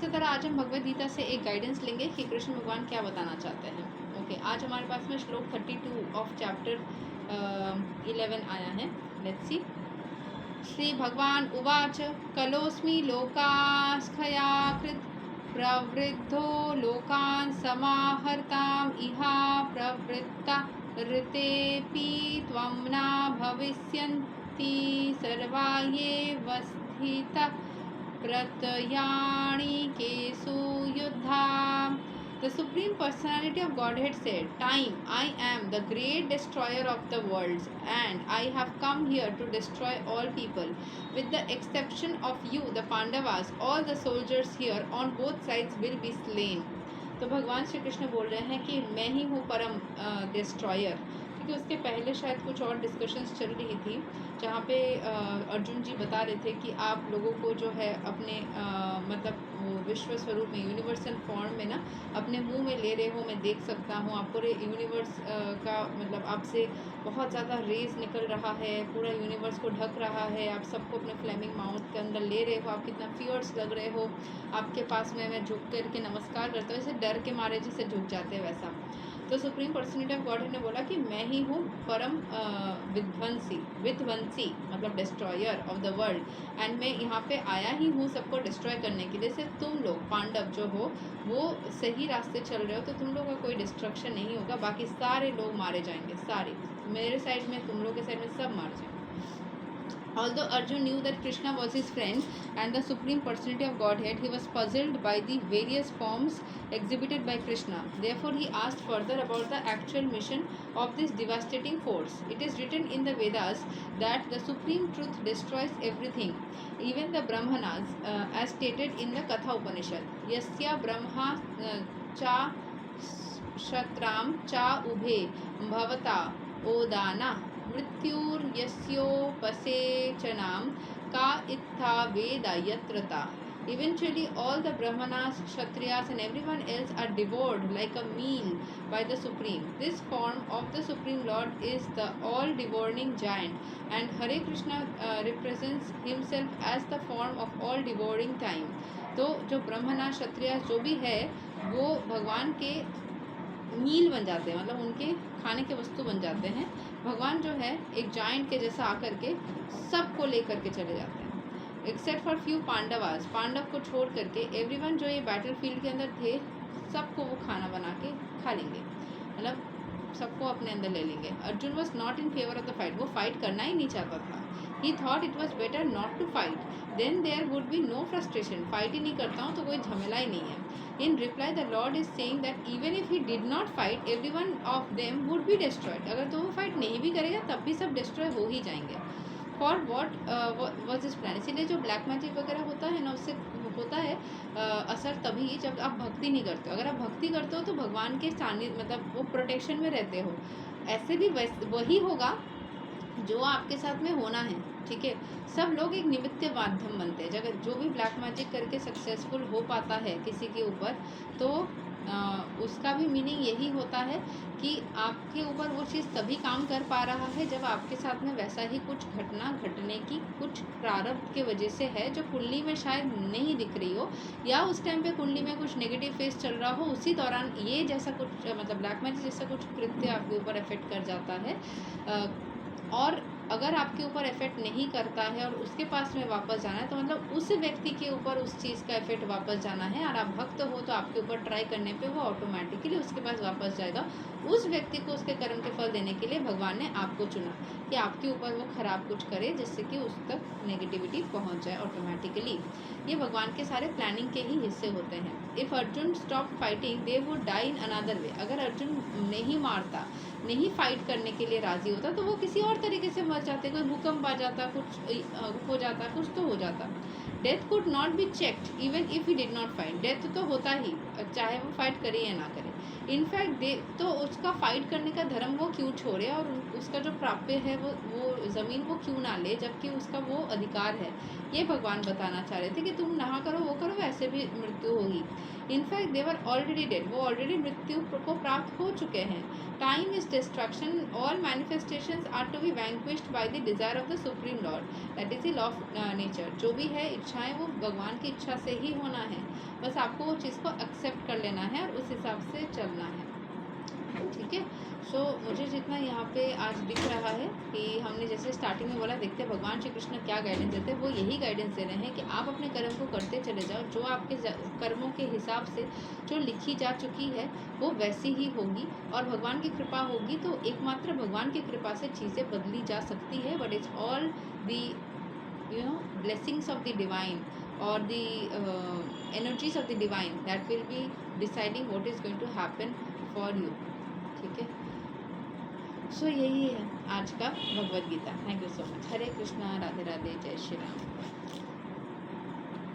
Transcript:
इसी तरह आज हम भगवद गीता से एक गाइडेंस लेंगे कि कृष्ण भगवान क्या बताना चाहते हैं। ओके, आज हमारे पास में श्लोक 32 ऑफ चैप्टर 11 आया है। Let's see. श्री भगवान उवाच कलोस्मि लोकास्खया कृत प्रवृद्धो लोकान् समाहर्ताम् इहा प्रवृत्ता ऋतेऽपि त्वं न भविष्यन्ति सर्वा एव स्थिताः प्रत्ययाणि केषु युद्धा। The Supreme Personality of Godhead said, Time, I am the great destroyer of the worlds, and I have come here to destroy all people. With the exception of you, the Pandavas, all the soldiers here on both sides will be slain. तो भगवान श्री कृष्ण बोल रहे हैं कि मैं ही हूँ परम destroyer. क्योंकि उसके पहले शायद कुछ और डिस्कशंस चल रही थी जहाँ पे अर्जुन जी बता रहे थे कि आप लोगों को जो है अपने मतलब विश्व स्वरूप में यूनिवर्सल फॉर्म में ना अपने मुंह में ले रहे हो, मैं देख सकता हूँ। आप पूरे यूनिवर्स का मतलब आपसे बहुत ज़्यादा रेज निकल रहा है, पूरा यूनिवर्स को ढक रहा है, आप सबको अपने फ्लेमिंग माउथ के अंदर ले रहे हो, आप कितना फियर्स लग रहे हो। आपके पास में मैं झुक करके नमस्कार करता हूँ, जैसे डर के मारे जैसे झुक जाते हैं वैसा। तो सुप्रीम पर्सनैलिटी ऑफ गॉड ने बोला कि मैं ही हूँ परम विध्वंसी मतलब destroyer of the world, and मैं यहाँ पे आया ही हूँ सबको डिस्ट्रॉय करने के लिए। सिर्फ तुम लोग पांडव जो हो वो सही रास्ते चल रहे हो, तो तुम लोग का कोई डिस्ट्रक्शन नहीं होगा, बाकी सारे लोग मारे जाएंगे, सारे मेरे साइड में तुम लोग के साइड में सब मारे जाएंगे। Although Arjun knew that Krishna was his friend and the Supreme Personality of Godhead, he was puzzled by the various forms exhibited by Krishna. Therefore, he asked further about the actual mission of this devastating force. It is written in the Vedas that the Supreme Truth destroys everything, even the Brahmanas, as stated in the Katha Upanishad. Yasya Brahma cha Shatram cha Ubhe Bhavata Odana मृत्युर्यस्योपसेचनाम का इत्था वेदा यत्रता. Eventually, all the Brahmanas, Kshatriyas and everyone else are devoured like a meal by the Supreme. This form of the Supreme Lord is the all-devouring giant, and Hare Krishna represents himself as the form of all-devouring time. तो जो ब्रह्मना क्षत्रिय जो भी है वो भगवान के मील बन जाते हैं, मतलब उनके खाने के वस्तु बन जाते हैं। भगवान जो है एक जाइंट के जैसा आकर के सबको लेकर के चले जाते हैं, except for few Pandavas, Pandava को छोड़ करके एवरीवन जो ये बैटल फील्ड के अंदर थे सबको वो खाना बना के खा लेंगे, मतलब सबको अपने अंदर ले लेंगे। Arjun was not in favour of the fight, वो फाइट करना ही नहीं चाहता था। He thought it was better not to fight, then there would be no frustration, fight ही नहीं करता हूँ तो कोई झमेला ही नहीं है। In reply, the Lord is saying that even if he did not fight, every one of them would be destroyed. अगर तो वो फाइट नहीं भी करेगा तब भी सब डिस्ट्रॉय हो ही जाएंगे। For what was his plan? इसीलिए जो ब्लैक मैजिक वगैरह होता है ना उससे होता है असर तभी जब आप भक्ति नहीं करते हो। अगर आप भक्ति करते हो तो भगवान के सानिध्य मतलब वो प्रोटेक्शन में रहते हो। ऐसे भी वही होगा जो आपके साथ में होना है, ठीक है। सब लोग एक निमित्त माध्यम बनते हैं। अगर जो भी ब्लैक मैजिक करके सक्सेसफुल हो पाता है किसी के ऊपर तो उसका भी मीनिंग यही होता है कि आपके ऊपर वो चीज़ तभी काम कर पा रहा है जब आपके साथ में वैसा ही कुछ घटना घटने की कुछ प्रारब्ध के वजह से है जो कुंडली में शायद नहीं दिख रही हो, या उस टाइम पे कुंडली में कुछ नेगेटिव फेस चल रहा हो, उसी दौरान ये जैसा कुछ मतलब ब्लैक मैजिक जैसा कुछ कृत्य आपके ऊपर इफेक्ट कर जाता है। और अगर आपके ऊपर इफेक्ट नहीं करता है और उसके पास में वापस जाना है तो मतलब उस व्यक्ति के ऊपर उस चीज़ का इफेक्ट वापस जाना है, और आप भक्त हो तो आपके ऊपर ट्राई करने पे वो ऑटोमेटिकली उसके पास वापस जाएगा। उस व्यक्ति को उसके कर्म के फल देने के लिए भगवान ने आपको चुना कि आपके ऊपर वो खराब कुछ करे जिससे कि उस तक नेगेटिविटी पहुंच जाए ऑटोमेटिकली। ये भगवान के सारे प्लानिंग के ही हिस्से होते हैं। If Arjun stop fighting they would die in another way, अगर अर्जुन नहीं मारता, नहीं फाइट करने के लिए राजी होता तो वो किसी और तरीके से मर जाते, कोई भूकंप आ जाता, कुछ हो जाता, कुछ तो हो जाता। Death could not be checked even if he did not fight, death तो होता ही चाहे वो फाइट करे या ना करे। इनफैक्ट तो उसका फाइट करने का धर्म वो क्यों छोड़े और उसका जो प्राप्य है वो ज़मीन वो क्यों ना ले, जबकि उसका वो अधिकार है। ये भगवान बताना चाह रहे थे कि तुम ना करो वो करो वैसे भी मृत्यु होगी। In fact they were already dead, वो ऑलरेडी मृत्यु को प्राप्त हो चुके हैं। Time is destruction, all manifestations are to be vanquished by the desire of the supreme lord, that is the law of nature. जो भी है इच्छाएं वो भगवान की इच्छा से ही होना है, बस आपको वो चीज़ को एक्सेप्ट कर लेना है और उस हिसाब से चलना है, ठीक है। सो मुझे जितना यहाँ पे आज दिख रहा है कि हमने जैसे स्टार्टिंग में बोला, देखते हैं भगवान श्री कृष्ण क्या गाइडेंस देते हैं। वो यही गाइडेंस दे रहे हैं कि आप अपने कर्म को करते चले जाओ, जो आपके कर्मों के हिसाब से जो लिखी जा चुकी है वो वैसी ही होगी, और भगवान की कृपा होगी तो एकमात्र भगवान की कृपा से चीज़ें बदली जा सकती है। But it's all the blessings of the divine or the energies of the divine that will be deciding what is going to happen for you, ठीक है। सो यही है आज का Bhagavad Gita. Thank you so much. Hare Krishna, Radhe Radhe, जय श्री राम।